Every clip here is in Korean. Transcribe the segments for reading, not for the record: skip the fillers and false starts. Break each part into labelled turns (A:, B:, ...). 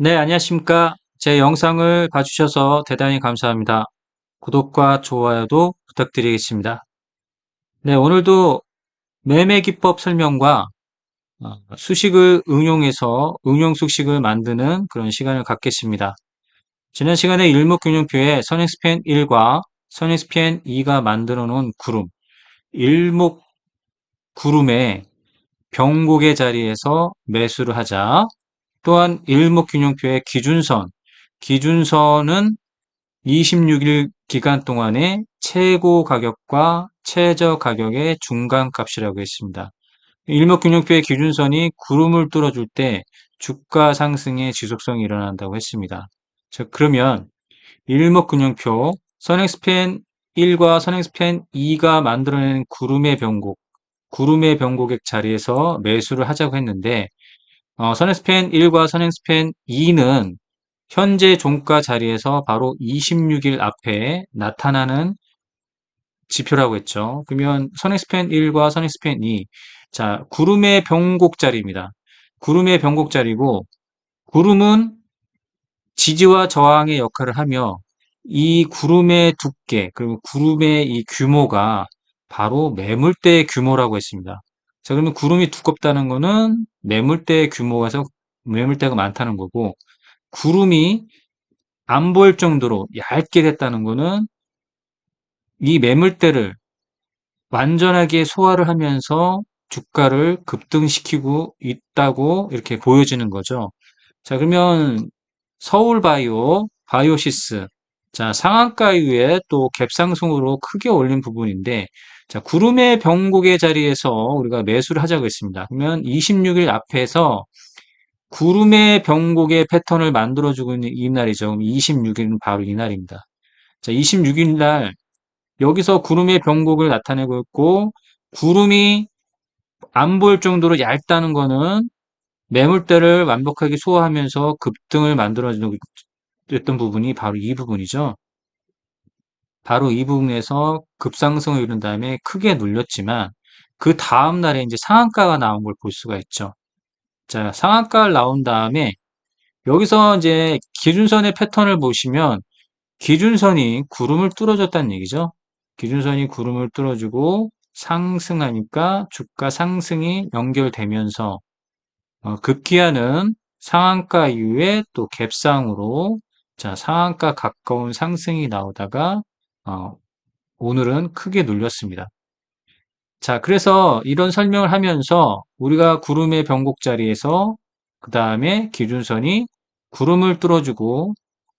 A: 네, 안녕하십니까. 제 영상을 봐주셔서 대단히 감사합니다. 구독과 좋아요도 부탁드리겠습니다. 네, 오늘도 매매 기법 설명과 수식을 응용해서 응용 수식을 만드는 그런 시간을 갖겠습니다. 지난 시간에 일목균형표에 선행스팬 1과 선행스팬 2가 만들어 놓은 구름, 일목 구름의 병곡의 자리에서 매수를 하자. 또한 일목균형표의 기준선은 26일 기간 동안의 최고 가격과 최저 가격의 중간값이라고 했습니다. 일목균형표의 기준선이 구름을 뚫어줄 때 주가 상승의 지속성이 일어난다고 했습니다. 자, 그러면 일목균형표 선행스팬 1과 선행스팬 2가 만들어낸 구름의 병곡의 자리에서 매수를 하자고 했는데 선행스팬 1과 선행스팬 2는 현재 종가 자리에서 바로 26일 앞에 나타나는 지표라고 했죠. 그러면 선행스팬 1과 선행스팬 2. 자, 구름의 병곡 자리입니다. 구름의 병곡 자리고, 구름은 지지와 저항의 역할을 하며, 이 구름의 두께, 그리고 구름의 이 규모가 바로 매물대의 규모라고 했습니다. 자, 그러면 구름이 두껍다는 거는 매물대가 많다는 거고, 구름이 안 보일 정도로 얇게 됐다는 거는 이 매물대를 완전하게 소화를 하면서 주가를 급등시키고 있다고 이렇게 보여지는 거죠. 자, 그러면 바이오시스. 자, 상한가 이후에 또 갭상승으로 크게 올린 부분인데, 자, 구름의 병곡의 자리에서 우리가 매수를 하자고 했습니다. 그러면 26일 앞에서 구름의 병곡의 패턴을 만들어주고 있는 이날이죠. 그럼 26일은 바로 이날입니다. 자, 26일 날 여기서 구름의 병곡을 나타내고 있고 구름이 안 보일 정도로 얇다는 거는 매물대를 완벽하게 소화하면서 급등을 만들어주는 던 부분이 바로 이 부분이죠. 바로 이 부분에서 급상승을 이룬 다음에 크게 눌렸지만 그 다음 날에 이제 상한가가 나온 걸 볼 수가 있죠. 자, 상한가를 나온 다음에 여기서 이제 기준선의 패턴을 보시면 기준선이 구름을 뚫어줬다는 얘기죠. 기준선이 구름을 뚫어주고 상승하니까 주가 상승이 연결되면서 급기야는 상한가 이후에 또 갭상으로 자, 상한가 가까운 상승이 나오다가 어, 오늘은 크게 눌렸습니다. 자, 그래서 이런 설명을 하면서 우리가 구름의 변곡 자리에서 그 다음에 기준선이 구름을 뚫어주고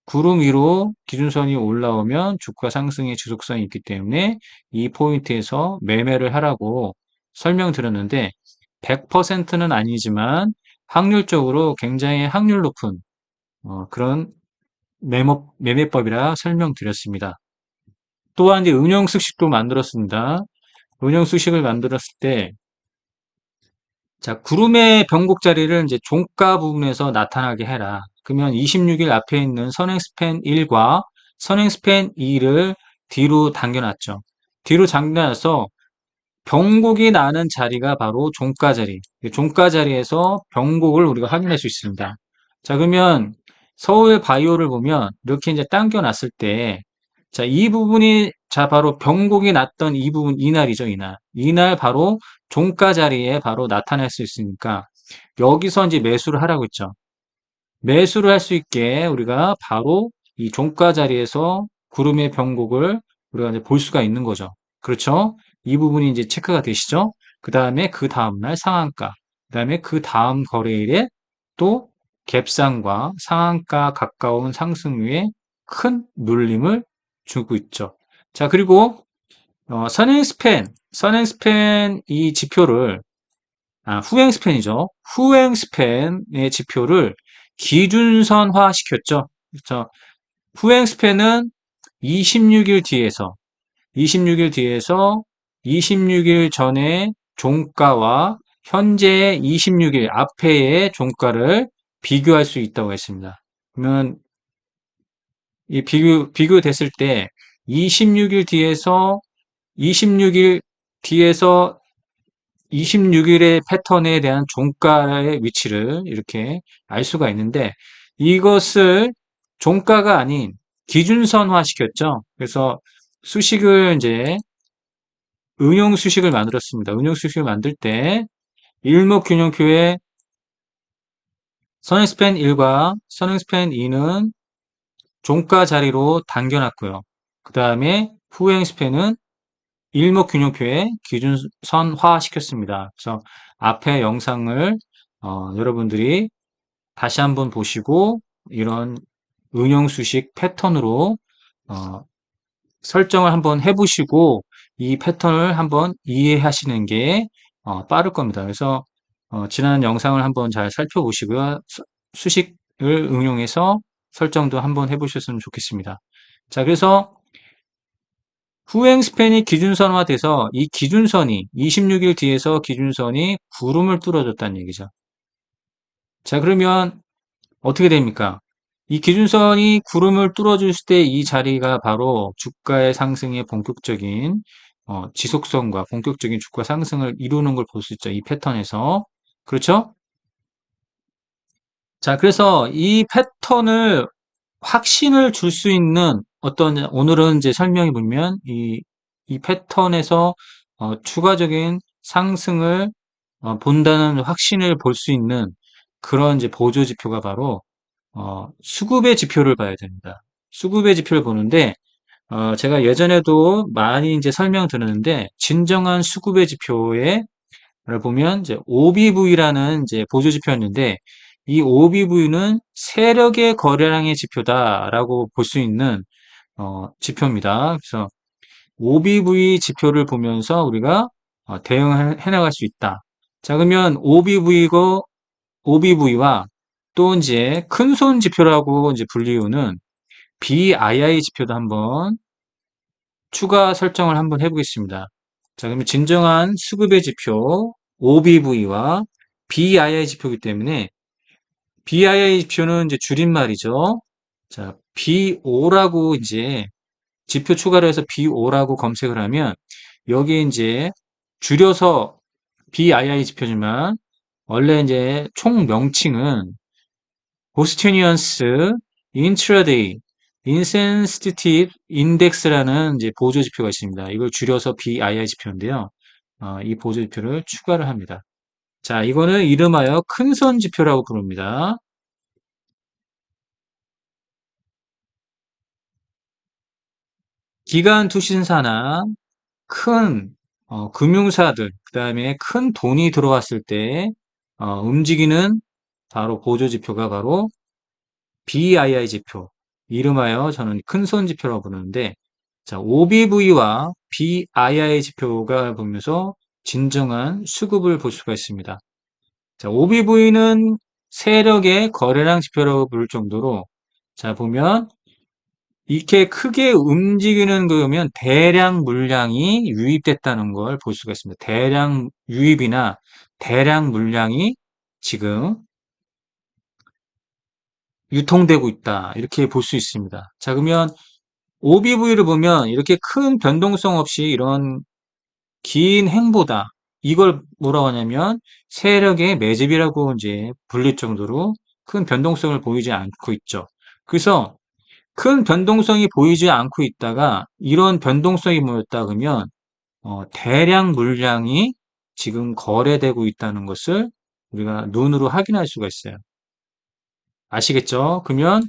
A: 구름 위로 기준선이 올라오면 주가 상승의 지속성이 있기 때문에 이 포인트에서 매매를 하라고 설명드렸는데 100%는 아니지만 확률적으로 굉장히 확률 높은 그런 매매법이라 설명드렸습니다. 또한 이제 응용수식도 만들었습니다. 응용수식을 만들었을 때 자, 구름의 변곡 자리를 이제 종가 부분에서 나타나게 해라. 그러면 26일 앞에 있는 선행스팬 1과 선행스팬 2를 뒤로 당겨놨죠. 뒤로 당겨놔서 변곡이 나는 자리가 바로 종가 자리. 종가 자리에서 변곡을 우리가 확인할 수 있습니다. 자, 그러면 서울 바이오를 보면 이렇게 이제 당겨놨을 때, 자, 이 부분이, 자, 바로 변곡이 났던 이 부분, 이날이죠, 이날. 이날 바로 종가 자리에 바로 나타날 수 있으니까, 여기서 이제 매수를 하라고 했죠. 매수를 할 수 있게 우리가 바로 이 종가 자리에서 구름의 변곡을 우리가 이제 볼 수가 있는 거죠. 그렇죠? 이 부분이 이제 체크가 되시죠? 그 다음에 그 다음날 상한가, 그 다음에 그 다음 거래일에 또 갭상과 상한가 가까운 상승률에 큰 눌림을 주고 있죠. 자, 그리고 선행스팬 이 지표를 후행 스팬이죠. 후행 스팬의 지표를 기준선화 시켰죠. 그렇죠. 후행 스팬은 26일 뒤에서 26일 전에 종가와 현재 26일 앞에의 종가를 비교할 수 있다고 했습니다. 그러면 이 비교됐을 때 26일 뒤에서 26일 뒤에서 26일의 패턴에 대한 종가의 위치를 이렇게 알 수가 있는데 이것을 종가가 아닌 기준선화 시켰죠. 그래서 수식을 이제 응용 수식을 만들었습니다. 응용 수식을 만들 때 일목균형표에 선행스팬 1과 선행스팬 2는 종가 자리로 당겨놨고요. 그 다음에 후행스팬은 일목균형표에 기준선화 시켰습니다. 그래서 앞에 영상을 여러분들이 다시 한번 보시고 이런 응용수식 패턴으로 어, 설정을 한번 해보시고 이 패턴을 한번 이해하시는 게 빠를 겁니다. 그래서 지난 영상을 한번 잘 살펴보시고요. 수식을 응용해서 설정도 한번 해보셨으면 좋겠습니다. 자, 그래서 후행 스팬이 기준선화돼서 이 기준선이 26일 뒤에서 기준선이 구름을 뚫어줬다는 얘기죠. 자, 그러면 어떻게 됩니까? 이 기준선이 구름을 뚫어줄 때 이 자리가 바로 주가의 상승의 본격적인 지속성과 본격적인 주가 상승을 이루는 걸 볼 수 있죠. 이 패턴에서. 그렇죠? 자, 그래서 이 패턴을 확신을 줄 수 있는 오늘은 이제 설명해 보면 이 패턴에서 추가적인 상승을 본다는 확신을 볼 수 있는 그런 이제 보조 지표가 바로 수급의 지표를 봐야 됩니다. 수급의 지표를 보는데, 제가 예전에도 많이 이제 설명드렸는데, 진정한 수급의 지표를 보면, 이제 OBV라는 이제 보조 지표였는데, 이 OBV는 세력의 거래량의 지표다라고 볼 수 있는, 지표입니다. 그래서 OBV 지표를 보면서 우리가 대응해 나갈 수 있다. 자, 그러면 OBV와 또 이제 큰손 지표라고 이제 불리우는 BII 지표도 한번 추가 설정을 한번 해보겠습니다. 자, 그러면 진정한 수급의 지표 OBV와 BII 지표이기 때문에 BII 지표는 이제 줄임말이죠. 자, BO라고 이제 지표 추가로 해서 BO라고 검색을 하면 여기에 이제 줄여서 BII 지표지만 원래 이제 총 명칭은 보스토니언스 인트라데이 인센시티브 인덱스라는 이제 보조 지표가 있습니다. 이걸 줄여서 BII 지표인데요. 이 보조 지표를 추가를 합니다. 자, 이거는 이름하여 큰선 지표라고 부릅니다. 기관 투신사나 큰 금융사들, 그 다음에 큰 돈이 들어왔을 때 움직이는 바로 보조 지표가 바로 BII 지표, 이름하여 저는 큰손 지표라고 부르는데, 자, OBV와 BII 지표가 보면서 진정한 수급을 볼 수가 있습니다. 자, OBV는 세력의 거래량 지표라고 부를 정도로, 자, 보면, 이렇게 크게 움직이는 거면 대량 물량이 유입됐다는 걸 볼 수가 있습니다. 대량 유입이나 대량 물량이 지금 유통되고 있다. 이렇게 볼 수 있습니다. 자, 그러면 OBV를 보면 이렇게 큰 변동성 없이 이런 긴 행보다 이걸 뭐라고 하냐면 세력의 매집이라고 이제 불릴 정도로 큰 변동성을 보이지 않고 있죠. 그래서 큰 변동성이 보이지 않고 있다가 이런 변동성이 모였다 그러면 대량 물량이 지금 거래되고 있다는 것을 우리가 눈으로 확인할 수가 있어요. 아시겠죠? 그러면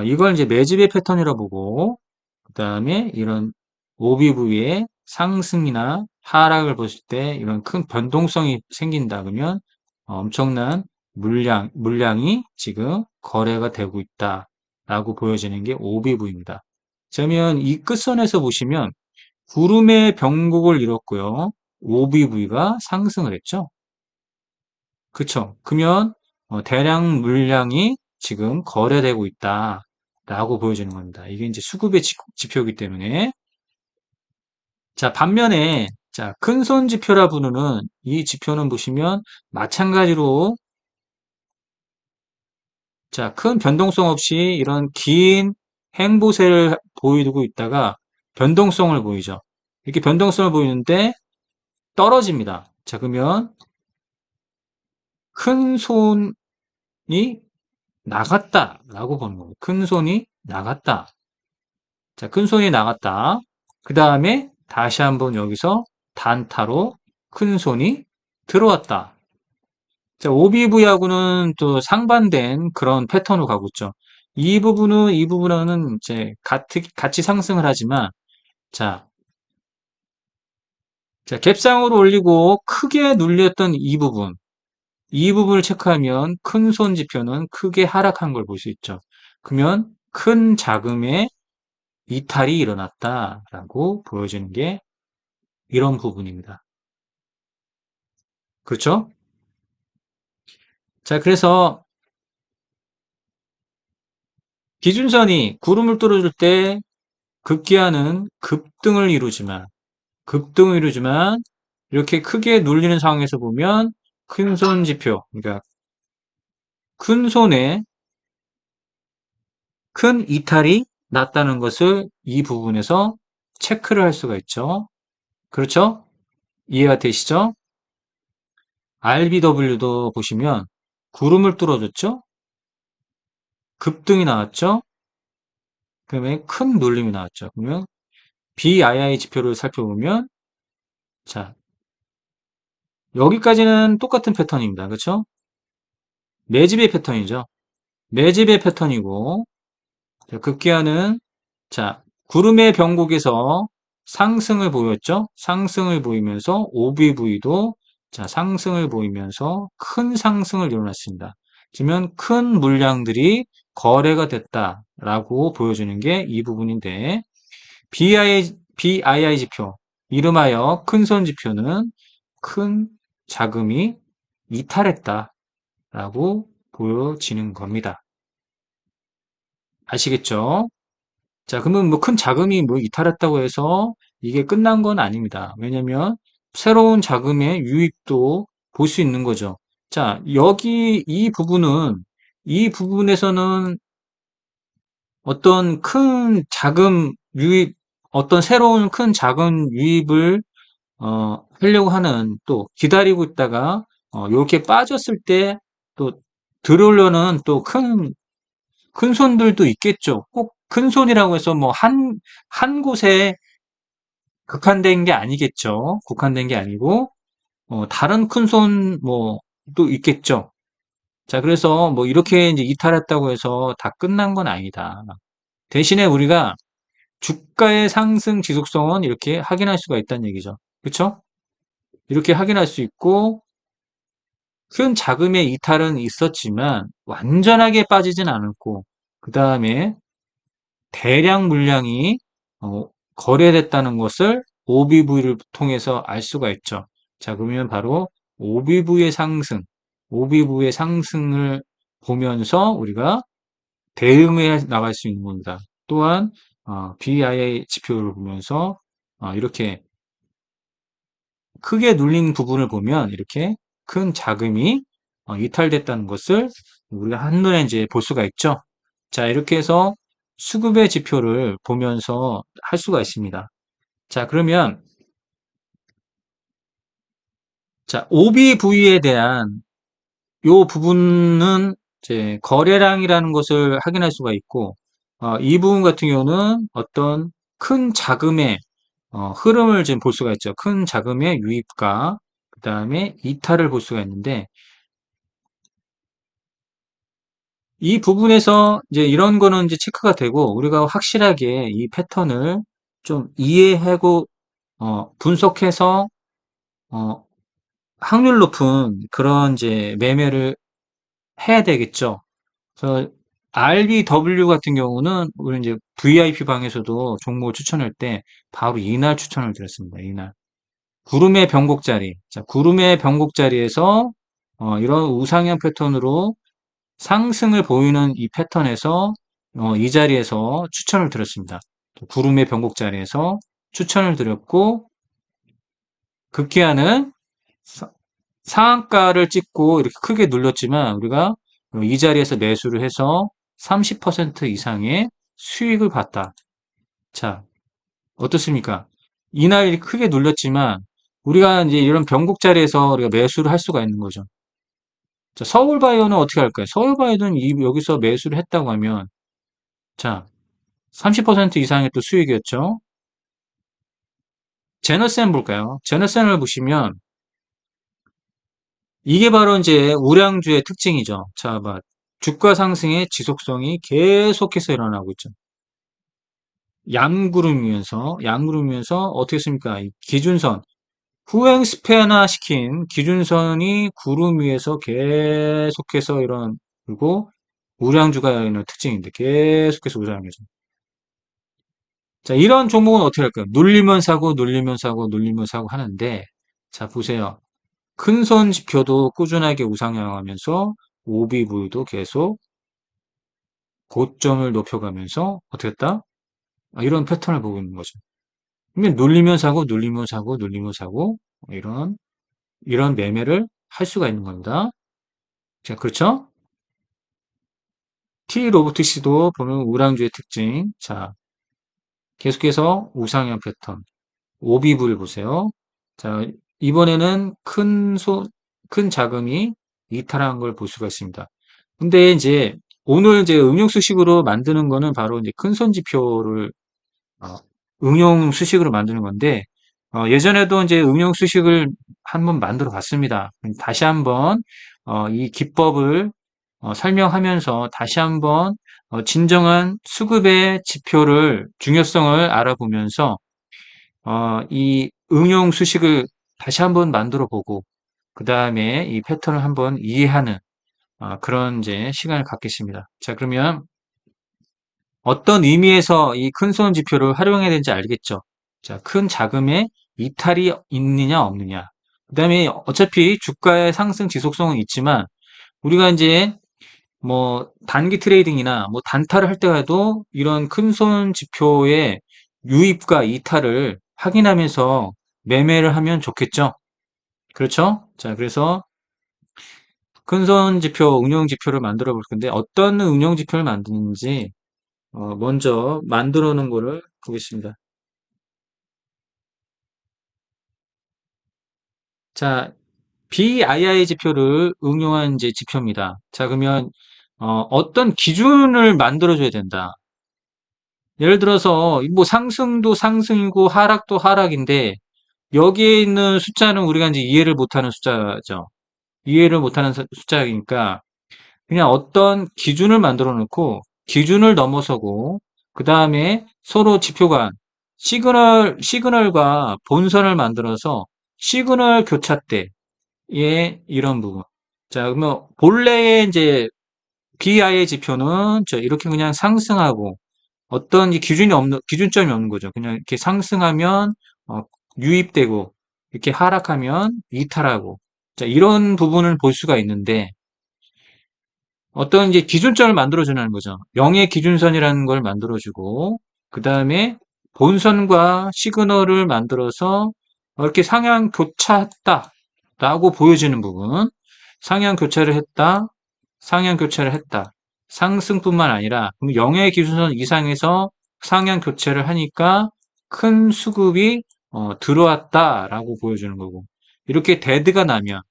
A: 이걸 이제 매집의 패턴이라고 보고 그 다음에 이런 OBV의 상승이나 하락을 보실 때 이런 큰 변동성이 생긴다 그러면 엄청난 물량이 지금 거래가 되고 있다라고 보여지는 게 OBV입니다. 그러면 이 끝선에서 보시면 구름의 변곡을 이뤘고요. OBV가 상승을 했죠. 그쵸? 그러면 대량 물량이 지금 거래되고 있다라고 보여지는 겁니다. 이게 이제 수급의 지표이기 때문에 자, 반면에 자, 큰손 지표라 부르는 이 지표는 보시면 마찬가지로 자, 큰 변동성 없이 이런 긴 행보세를 보이고 있다가 변동성을 보이죠. 이렇게 변동성을 보이는데 떨어집니다. 자, 그러면 큰 손이 나갔다라고 보는 거예요. 큰 손이 나갔다. 자, 큰 손이 나갔다. 그 다음에 다시 한번 여기서 단타로 큰 손이 들어왔다. 자, OBV하고는 또 상반된 그런 패턴으로 가고 있죠. 이 부분은 이제 같이 상승을 하지만, 자, 자, 갭상으로 올리고 크게 눌렸던 이 부분을 체크하면 큰 손 지표는 크게 하락한 걸 볼 수 있죠. 그러면 큰 자금의 이탈이 일어났다라고 보여주는 게 이런 부분입니다. 그렇죠? 자, 그래서 기준선이 구름을 뚫어줄 때 급기야는 급등을 이루지만 이렇게 크게 눌리는 상황에서 보면 큰 손 지표, 그러니까 큰 손에 큰 이탈이 났다는 것을 이 부분에서 체크를 할 수가 있죠. 그렇죠? 이해가 되시죠? RBW도 보시면 구름을 뚫어줬죠? 급등이 나왔죠? 그다음에 큰 눌림이 나왔죠. 그러면 BII 지표를 살펴보면 자, 여기까지는 똑같은 패턴입니다. 그렇죠? 매집의 패턴이죠. 매집의 패턴이고 급기야는 자, 구름의 변곡에서 상승을 보였죠? 상승을 보이면서 OBV도 자, 상승을 보이면서 큰 상승을 일어났습니다. 그러면 큰 물량들이 거래가 됐다라고 보여주는 게 이 부분인데 BII 지표, 이름하여 큰손 지표는 큰 자금이 이탈했다라고 보여지는 겁니다. 아시겠죠? 자, 그러면 뭐 큰 자금이 뭐 이탈했다고 해서 이게 끝난 건 아닙니다. 왜냐면 새로운 자금의 유입도 볼 수 있는 거죠. 자, 여기 이 부분에서는 어떤 큰 자금 유입, 어떤 새로운 큰 자금 유입을 하려고 하는 또 기다리고 있다가 이렇게 빠졌을 때 또 들어오려는 또 큰 손들도 있겠죠. 꼭 큰 손이라고 해서 뭐 한 곳에 국한된 게 아니겠죠. 국한된 게 아니고 다른 큰 손 뭐 또 있겠죠. 자, 그래서 뭐 이렇게 이제 이탈했다고 해서 다 끝난 건 아니다. 대신에 우리가 주가의 상승 지속성은 이렇게 확인할 수가 있다는 얘기죠. 그렇죠? 이렇게 확인할 수 있고 큰 자금의 이탈은 있었지만 완전하게 빠지진 않았고 그 다음에 대량 물량이 거래됐다는 것을 OBV를 통해서 알 수가 있죠. 자, 그러면 바로 OBV의 상승, OBV의 상승을 보면서 우리가 대응해 나갈 수 있는 겁니다. 또한 BII 지표를 보면서 이렇게 크게 눌린 부분을 보면 이렇게 큰 자금이 이탈됐다는 것을 우리가 한눈에 이제 볼 수가 있죠. 자, 이렇게 해서 수급의 지표를 보면서 할 수가 있습니다. 자, 그러면 자, OBV에 대한 요 부분은 이제 거래량이라는 것을 확인할 수가 있고 이 부분 같은 경우는 어떤 큰 자금의 흐름을 지금 볼 수가 있죠. 큰 자금의 유입과 그 다음에 이탈을 볼 수가 있는데 이 부분에서 이제 이런 거는 이제 체크가 되고 우리가 확실하게 이 패턴을 좀 이해하고 분석해서 어, 확률 높은 그런 이제 매매를 해야 되겠죠. 그래서 RBW 같은 경우는 우리 이제 VIP 방에서도 종목을 추천할 때 바로 이날 추천을 드렸습니다. 이날. 구름의 변곡 자리. 자, 구름의 변곡 자리에서 이런 우상향 패턴으로 상승을 보이는 이 패턴에서 이 자리에서 추천을 드렸습니다. 구름의 변곡 자리에서 추천을 드렸고 급기야는 상한가를 찍고 이렇게 크게 눌렸지만 우리가 이 자리에서 매수를 해서 30% 이상의 수익을 봤다. 자, 어떻습니까? 이날 크게 눌렸지만 우리가 이제 이런 변곡 자리에서 우리가 매수를 할 수가 있는 거죠. 자, 서울바이오는 어떻게 할까요? 서울바이오는 여기서 매수를 했다고 하면, 자, 30% 이상의 또 수익이었죠? 제너센 볼까요? 제너센을 보시면, 이게 바로 이제 우량주의 특징이죠. 자, 봐. 주가 상승의 지속성이 계속해서 일어나고 있죠. 양구름이면서 어떻게 했습니까? 이 기준선, 후행 스페나 시킨 기준선이 구름 위에서 계속해서 그리고 우량주가 있는 특징인데 계속해서 우량주죠. 자, 이런 종목은 어떻게 할까요? 눌리면 사고, 눌리면 사고, 눌리면 사고 하는데, 자, 보세요. 큰손 지표도 꾸준하게 우상향하면서 오비브이도 계속 고점을 높여가면서 어떻게 했다? 이런 패턴을 보고 있는 거죠. 그러면 눌리면 사고, 눌리면 사고, 눌리면 사고, 이런 매매를 할 수가 있는 겁니다. 자, 그렇죠? T 로보틱스도 보면 우량주의 특징. 자, 계속해서 우상향 패턴. 오비브를 보세요. 자, 이번에는 큰 자금이 이탈한 걸 볼 수가 있습니다. 근데 이제 오늘 이제 응용 수식으로 만드는 거는 바로 이제 큰손 지표를 응용 수식으로 만드는 건데 예전에도 이제 응용 수식을 한번 만들어 봤습니다. 다시 한번 이 기법을 설명하면서 다시 한번 진정한 수급의 지표를 중요성을 알아보면서 이 응용 수식을 다시 한번 만들어 보고 그 다음에 이 패턴을 한번 이해하는 그런 이제 시간을 갖겠습니다. 자, 그러면 어떤 의미에서 이 큰손 지표를 활용해야 되는지 알겠죠? 자, 큰 자금의 이탈이 있느냐 없느냐. 그 다음에 어차피 주가의 상승 지속성은 있지만 우리가 이제 뭐 단기 트레이딩이나 뭐 단타를 할 때라도 이런 큰손 지표의 유입과 이탈을 확인하면서 매매를 하면 좋겠죠? 그렇죠? 자, 그래서 큰손 지표, 응용 지표를 만들어 볼 건데 어떤 응용 지표를 만드는지 먼저 만들어 놓은 거를 보겠습니다. 자, BII 지표를 응용한 이제 지표입니다. 자, 그러면 어떤 기준을 만들어 줘야 된다. 예를 들어서 뭐 상승도 상승이고 하락도 하락인데 여기에 있는 숫자는 우리가 이제 이해를 못하는 숫자죠. 이해를 못하는 숫자이니까 그냥 어떤 기준을 만들어 놓고 기준을 넘어서고 그 다음에 서로 지표 간 시그널과 본선을 만들어서 시그널 교차 때의 이런 부분. 자, 그러면 본래의 이제 BI의 지표는 이렇게 그냥 상승하고 어떤 기준점이 없는 거죠. 그냥 이렇게 상승하면 어, 유입되고 이렇게 하락하면 이탈하고 자, 이런 부분을 볼 수가 있는데 어떤 이제 기준점을 만들어주는 거죠. 영의 기준선이라는 걸 만들어주고, 그 다음에 본선과 시그널을 만들어서 이렇게 상향 교차했다. 라고 보여지는 부분. 상향 교차를 했다. 상향 교차를 했다. 상승뿐만 아니라, 영의 기준선 이상에서 상향 교차를 하니까 큰 수급이 들어왔다라고 보여주는 거고. 이렇게 데드가 나면서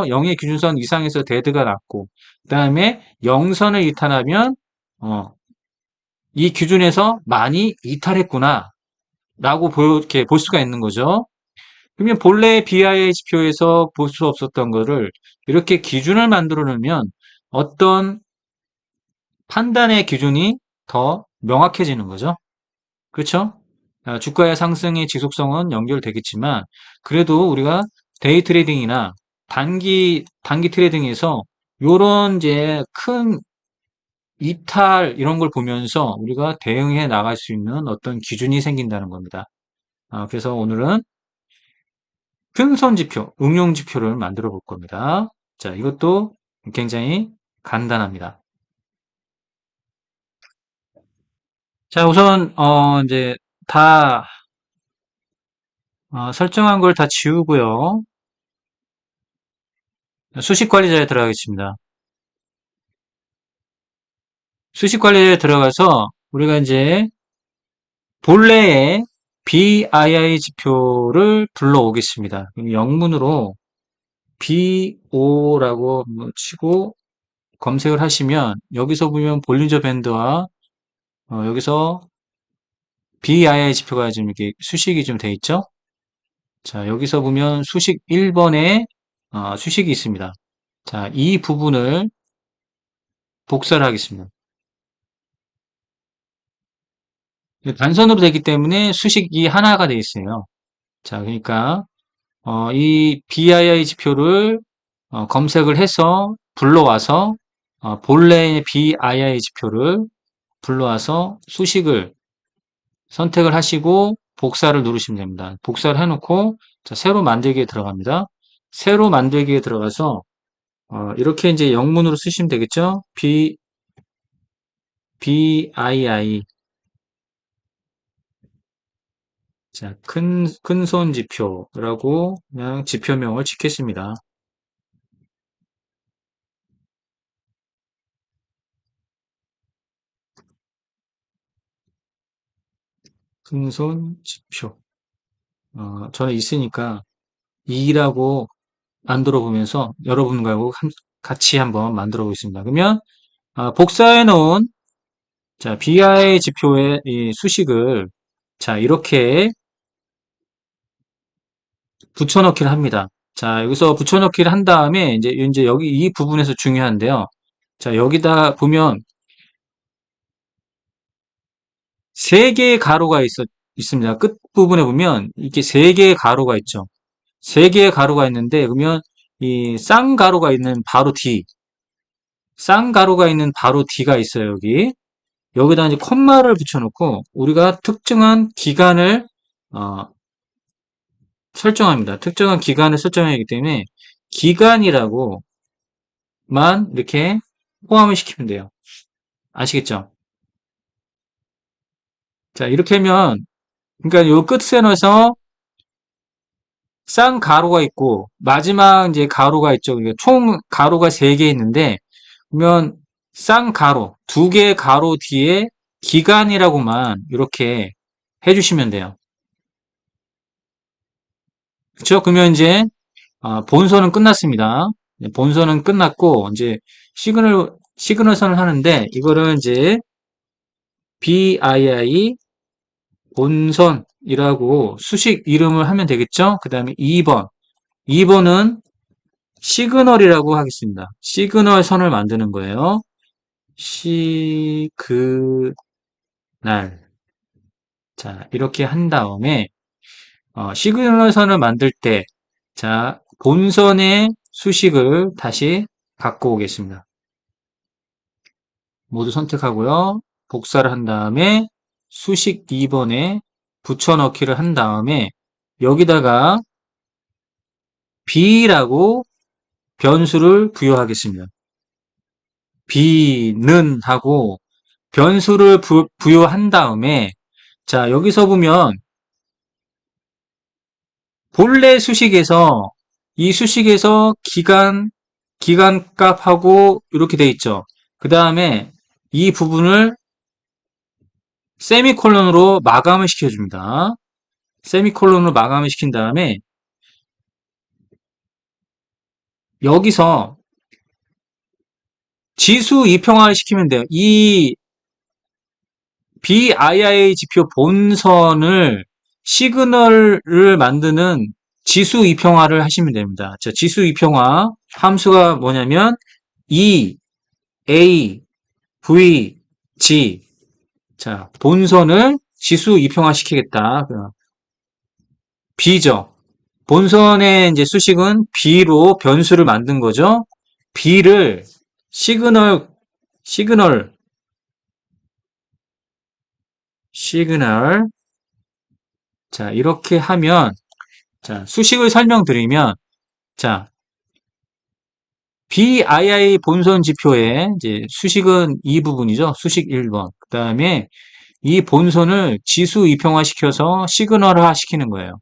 A: 0의 기준선 이상에서 데드가 났고, 그 다음에 0선을 이탈하면, 이 기준에서 많이 이탈했구나, 라고 이렇게 볼 수가 있는 거죠. 그러면 본래 BIA 지표에서 볼 수 없었던 거를 이렇게 기준을 만들어 놓으면 어떤 판단의 기준이 더 명확해지는 거죠. 그렇죠? 주가의 상승의 지속성은 연결되겠지만 그래도 우리가 데이 트레이딩이나 단기 트레이딩에서 요런 이제 큰 이탈 이런 걸 보면서 우리가 대응해 나갈 수 있는 어떤 기준이 생긴다는 겁니다. 그래서 오늘은 큰선 지표, 응용 지표를 만들어 볼 겁니다. 자, 이것도 굉장히 간단합니다. 자, 우선 이제 다 설정한 걸 다 지우고요. 수식 관리자에 들어가겠습니다. 수식 관리자에 들어가서 우리가 이제 본래의 BII 지표를 불러오겠습니다. 그럼 영문으로 BO라고 치고 검색을 하시면 여기서 보면 볼린저 밴드와 여기서 BII 지표가 지금 이렇게 수식이 좀 돼 있죠? 자, 여기서 보면 수식 1번에 수식이 있습니다. 자, 이 부분을 복사를 하겠습니다. 단선으로 되기 때문에 수식이 하나가 돼 있어요. 자, 그러니까 이 BII 지표를 검색을 해서 불러와서 본래의 BII 지표를 불러와서 수식을 선택을 하시고 복사를 누르시면 됩니다. 복사를 해놓고 자, 새로 만들기에 들어갑니다. 새로 만들기에 들어가서 이렇게 이제 영문으로 쓰시면 되겠죠? BII 자, 큰손 지표라고 그냥 지표명을 짓겠습니다. 큰손 지표. 저는 있으니까 2라고 만들어 보면서 여러분과 같이 한번 만들어 보겠습니다. 그러면 복사해 놓은 자, BI 지표의 이 수식을 자, 이렇게 붙여넣기를 합니다. 자, 여기서 붙여넣기를 한 다음에 이제 여기 이 부분에서 중요한데요. 자, 여기다 보면 세 개의 가로가 있습니다. 끝부분에 보면 이렇게 세 개의 가로가 있죠. 세 개의 가로가 있는데 그러면 이 쌍가로가 있는 바로 뒤, 쌍가로가 있는 바로 뒤가 있어요, 여기. 여기다 이제 콤마를 붙여놓고 우리가 특정한 기간을 어, 설정합니다. 특정한 기간을 설정해야 하기 때문에 기간이라고만 이렇게 포함을 시키면 돼요. 아시겠죠? 자, 이렇게 하면 그러니까 요 끝에 넣어서 쌍가로가 있고 마지막 이제 가로가 있죠. 그러니까 총 가로가 3개 있는데 그러면 쌍가로 2개의 가로 뒤에 기간이라고만 이렇게 해주시면 돼요. 그렇죠? 그러면 이제 본선은 끝났습니다. 본선은 끝났고 이제 시그널선을 하는데 이거를 이제 BII 본선이라고 수식 이름을 하면 되겠죠? 그 다음에 2번. 2번은 시그널이라고 하겠습니다. 시그널 선을 만드는 거예요. 시그널. 자, 이렇게 한 다음에 시그널 선을 만들 때 자, 본선의 수식을 다시 갖고 오겠습니다. 모두 선택하고요. 복사를 한 다음에 수식 2번에 붙여넣기를 한 다음에 여기다가 B라고 변수를 부여하겠습니다. B는 하고 변수를 부여한 다음에 자 여기서 보면 본래 수식에서 이 수식에서 기간값하고 이렇게 돼 있죠. 그 다음에 이 부분을 세미콜론으로 마감을 시켜줍니다. 세미콜론으로 마감을 시킨 다음에 여기서 지수 이평화를 시키면 돼요. 이 BII 지표 본선을 시그널을 만드는 지수 이평화를 하시면 됩니다. 자, 지수 이평화 함수가 뭐냐면 E, A, V, G. 자, 본선을 지수 이평화 시키겠다. B죠. 본선의 이제 수식은 B로 변수를 만든 거죠. B를 시그널, 시그널, 자, 이렇게 하면, 자, 수식을 설명드리면, 자, BII 본선 지표의 이제 수식은 이 부분이죠. 수식 1번. 그 다음에 이 본선을 지수 이평화 시켜서 시그널화 시키는 거예요.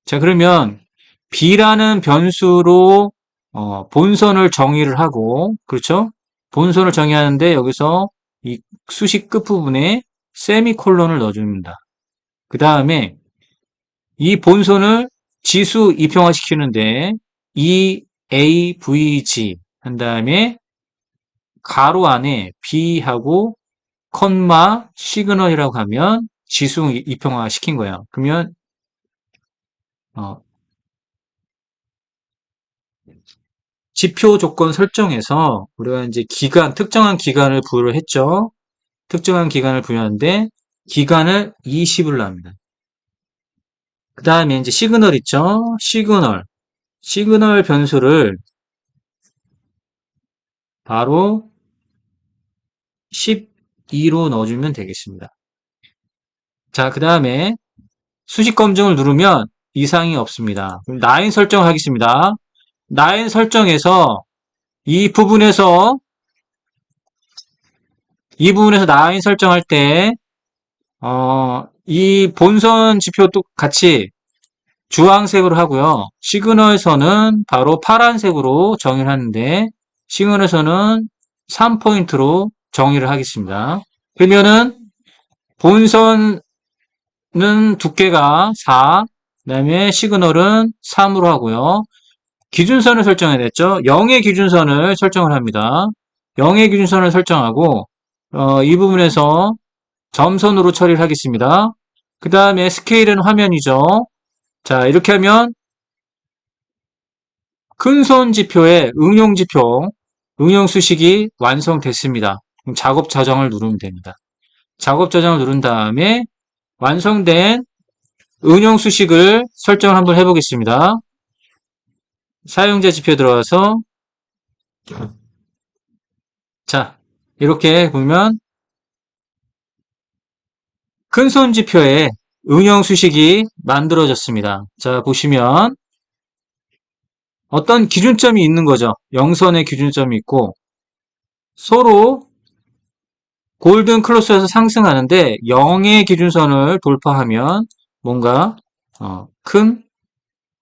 A: 자, 그러면 B라는 변수로 본선을 정의를 하고, 그렇죠? 본선을 정의하는데 여기서 이 수식 끝부분에 세미콜론을 넣어줍니다. 그 다음에 이 본선을 지수 이평화 시키는데 EAVG 한 다음에 가로 안에 B하고 컴마 시그널이라고 하면 지수 이평화 시킨 거예요. 그러면 어, 지표 조건 설정에서 우리가 이제 기간, 특정한 기간을 부여를 했죠. 특정한 기간을 부여하는데 기간을 20일로 합니다. 그 다음에 이제 시그널 있죠. 시그널 변수를 바로 12로 넣어주면 되겠습니다. 자, 그 다음에 수식 검증을 누르면 이상이 없습니다. 그럼 라인 설정을 하겠습니다. 라인 설정에서 이 부분에서 라인 설정할 때 이 본선 지표도 같이 주황색으로 하고요. 시그널선은 바로 파란색으로 정의를 하는데 시그널선은 3포인트로 정의를 하겠습니다. 그러면은 본선은 두께가 4, 그 다음에 시그널은 3으로 하고요. 기준선을 설정해야 됐죠. 0의 기준선을 설정을 합니다. 0의 기준선을 설정하고 이 부분에서 점선으로 처리를 하겠습니다. 그 다음에 스케일은 화면이죠. 자, 이렇게 하면 큰손 지표의 응용 수식이 완성됐습니다. 그럼 작업 저장을 누르면 됩니다. 작업 저장을 누른 다음에 완성된 응용 수식을 설정을 한번 해보겠습니다. 사용자 지표 들어가서 자, 이렇게 보면 큰손 지표의 응용 수식이 만들어졌습니다. 자, 보시면 어떤 기준점이 있는 거죠. 영선의 기준점이 있고 서로 골든 클로스에서 상승하는데 0의 기준선을 돌파하면 뭔가 큰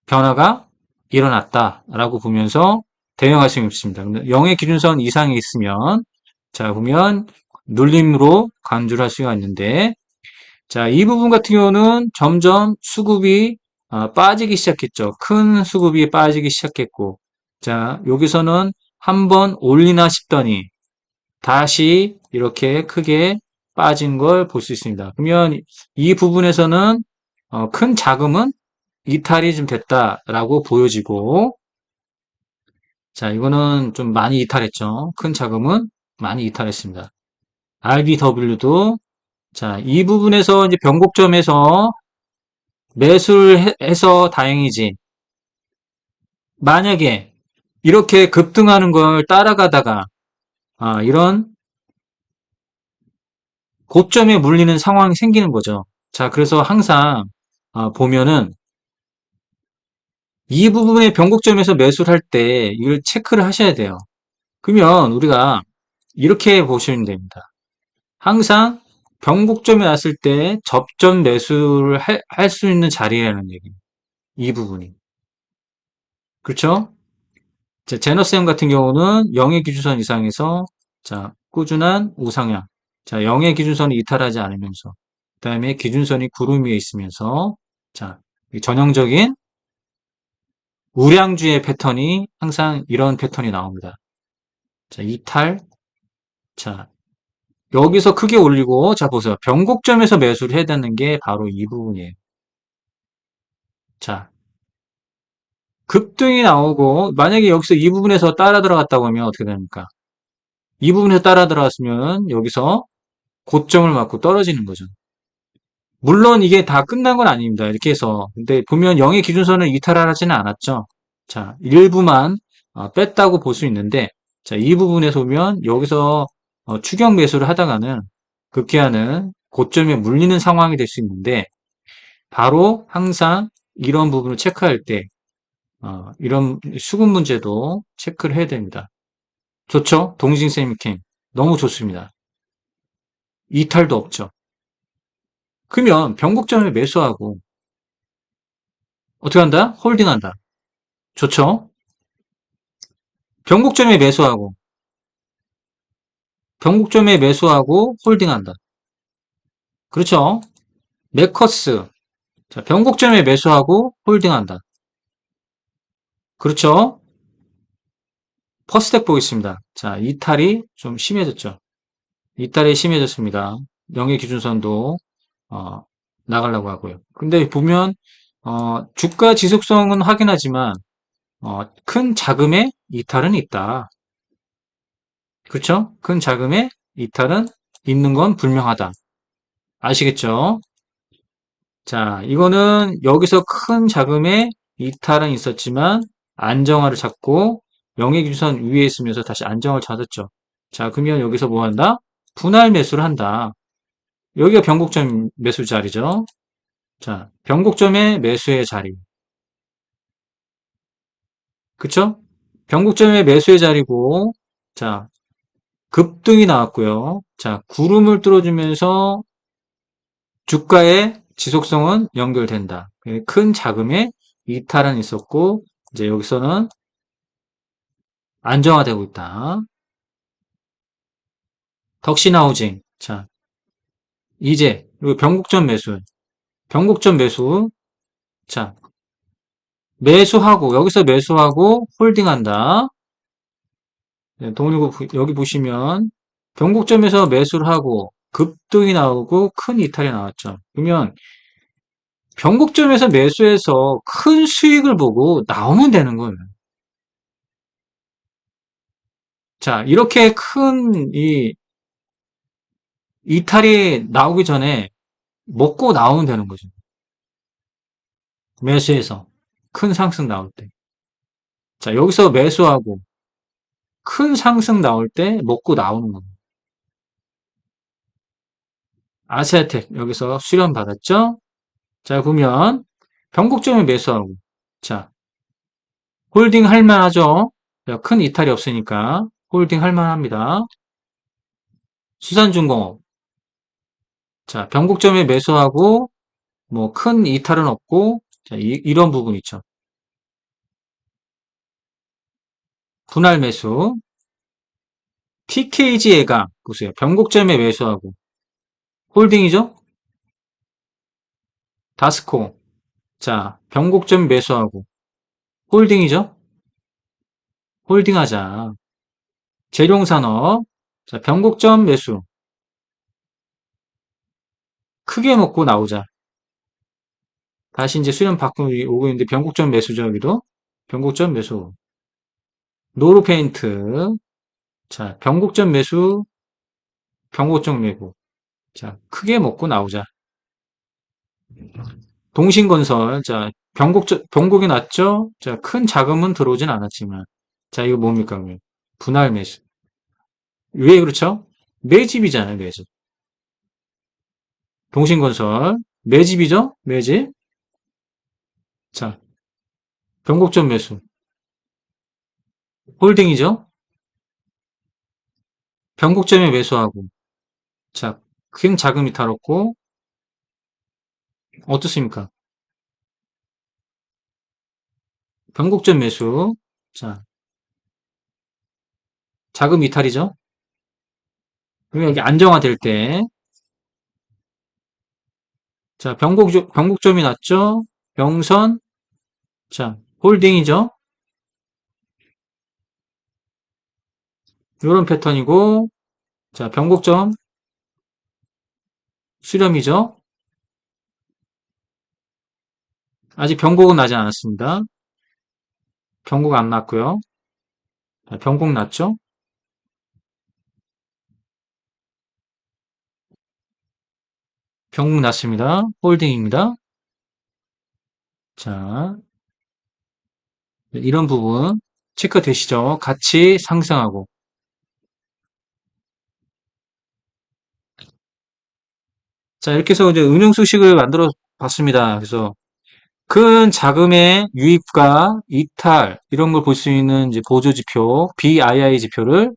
A: 변화가 일어났다라고 보면서 대응할 수 있습니다. 0의 기준선 이상이 있으면 자 보면 눌림으로 간주를 할 수가 있는데 자 이 부분 같은 경우는 점점 수급이 빠지기 시작했죠. 큰 수급이 빠지기 시작했고 자 여기서는 한번 올리나 싶더니 다시 이렇게 크게 빠진 걸 볼 수 있습니다. 그러면 이 부분에서는 큰 자금은 이탈이 좀 됐다라고 보여지고 자 이거는 좀 많이 이탈했죠. 큰 자금은 많이 이탈했습니다. RBW도 자 이 부분에서 이제 변곡점에서 매수를 해서 다행이지 만약에 이렇게 급등하는 걸 따라가다가 이런 고점에 물리는 상황이 생기는 거죠. 자, 그래서 항상 보면은 이 부분의 변곡점에서 매수를 할 때 이걸 체크를 하셔야 돼요. 그러면 우리가 이렇게 보시면 됩니다. 항상 변곡점에 왔을 때 접전 매수를 할 수 있는 자리라는 얘기입니다. 이 부분이. 그렇죠? 자, 제너쌤 같은 경우는 0의 기준선 이상에서 자, 꾸준한 우상향. 자, 0의 기준선을 이탈하지 않으면서 그 다음에 기준선이 구름 위에 있으면서 자, 전형적인 우량주의 패턴이 항상 이런 패턴이 나옵니다. 자, 이탈. 자, 여기서 크게 올리고 자, 보세요. 변곡점에서 매수를 해야 되는 게 바로 이 부분이에요. 자, 급등이 나오고 만약에 여기서 이 부분에서 따라 들어갔다고 하면 어떻게 됩니까? 이 부분에서 따라 들어갔으면 여기서 고점을 맞고 떨어지는 거죠. 물론 이게 다 끝난 건 아닙니다. 이렇게 해서. 근데 보면 0의 기준선을 이탈하지는 않았죠. 자, 일부만 뺐다고 볼 수 있는데, 자, 이 부분에서 보면 여기서 추격 매수를 하다가는 급기야는 고점에 물리는 상황이 될 수 있는데, 바로 항상 이런 부분을 체크할 때, 이런 수급 문제도 체크를 해야 됩니다. 좋죠? 동징세미캠. 너무 좋습니다. 이탈도 없죠. 그러면 변곡점에 매수하고 어떻게 한다? 홀딩한다. 좋죠? 변곡점에 매수하고 홀딩한다. 그렇죠? 메커스. 자, 변곡점에 매수하고 홀딩한다. 그렇죠? 퍼스텍 보겠습니다. 자, 이탈이 좀 심해졌죠. 이탈이 심해졌습니다. 영의 기준선도 어, 나가려고 하고요. 근데 보면 주가 지속성은 확인하지만 큰 자금의 이탈은 있다. 그렇죠? 큰 자금의 이탈은 있는 건 분명하다. 아시겠죠? 자, 이거는 여기서 큰 자금의 이탈은 있었지만 안정화를 찾고 영의기준선 위에 있으면서 다시 안정을 찾았죠. 자, 그러면 여기서 뭐 한다? 분할 매수를 한다. 여기가 변곡점 매수 자리죠. 자, 변곡점의 매수의 자리. 그쵸? 변곡점의 매수의 자리고, 자, 급등이 나왔고요. 자, 구름을 뚫어주면서 주가의 지속성은 연결된다. 큰 자금의 이탈은 있었고, 이제 여기서는 안정화되고 있다. 덕신하우징. 자, 이제, 그리고 변곡점 매수. 변곡점 매수. 자, 매수하고, 여기서 매수하고, 홀딩한다. 네, 여기 보시면, 변곡점에서 매수를 하고, 급등이 나오고, 큰 이탈이 나왔죠. 그러면, 변곡점에서 매수해서 큰 수익을 보고 나오면 되는 거예요. 자, 이렇게 큰 이탈이 나오기 전에 먹고 나오면 되는 거죠. 매수해서. 큰 상승 나올 때. 자, 여기서 매수하고 큰 상승 나올 때 먹고 나오는 겁니다. 아세아텍 여기서 수련 받았죠? 자, 보면 변곡점에 매수하고 자, 홀딩 할 만하죠? 자, 큰 이탈이 없으니까 홀딩 할 만합니다. 수산중공업. 자, 변곡점에 매수하고 뭐 큰 이탈은 없고 자, 이런 부분 있죠. 분할 매수. TKG 애가 보세요. 변곡점에 매수하고 홀딩이죠? 다스코. 자, 변곡점 매수하고 홀딩이죠? 홀딩하자. 재룡산업. 자, 변곡점 매수. 크게 먹고 나오자. 다시 이제 수렴 받고 오고 있는데 변곡점 매수죠, 여기도. 변곡점 매수. 노루페인트. 자, 변곡점 매수, 변곡점 매고. 자, 크게 먹고 나오자. 동신건설. 자, 변곡이 났죠? 자, 큰 자금은 들어오진 않았지만. 자, 이거 뭡니까, 그러면? 분할 매수. 왜 그렇죠? 매집이잖아요, 매집. 동신건설. 매집이죠? 매집. 자, 변곡점 매수. 홀딩이죠? 변곡점에 매수하고. 자, 큰 자금이 탈었고, 어떻습니까? 변곡점 매수. 자, 자금 이탈이죠? 그러면 여기 안정화될 때, 자, 변곡점이 났죠? 병선, 자, 홀딩이죠? 이런 패턴이고, 자, 변곡점, 수렴이죠? 아직 변곡은 나지 않았습니다. 변곡 안 났고요. 자, 변곡 났죠? 변곡 났습니다. 홀딩입니다. 자, 이런 부분 체크 되시죠? 같이 상승하고. 자, 이렇게 해서 이제 은용 수식을 만들어 봤습니다. 그래서 큰 자금의 유입과 이탈, 이런 걸 볼 수 있는 이제 보조지표, BII 지표를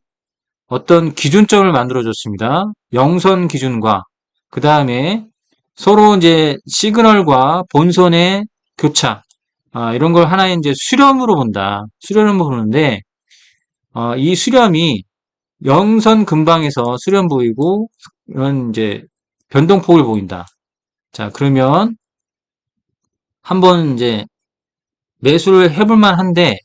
A: 어떤 기준점을 만들어 줬습니다. 영선 기준과, 그 다음에 서로 이제 시그널과 본선의 교차, 이런 걸 하나의 이제 수렴으로 본다. 수렴으로 보는데, 이 수렴이 영선 근방에서 수렴 보이고, 이런 이제 변동폭을 보인다. 자, 그러면 한번 이제 매수를 해볼 만한데,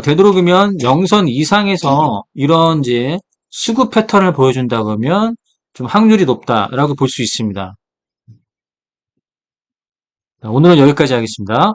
A: 되도록이면 0선 이상에서 이런 이제 수급 패턴을 보여준다 그러면 좀 확률이 높다라고 볼 수 있습니다. 오늘은 여기까지 하겠습니다.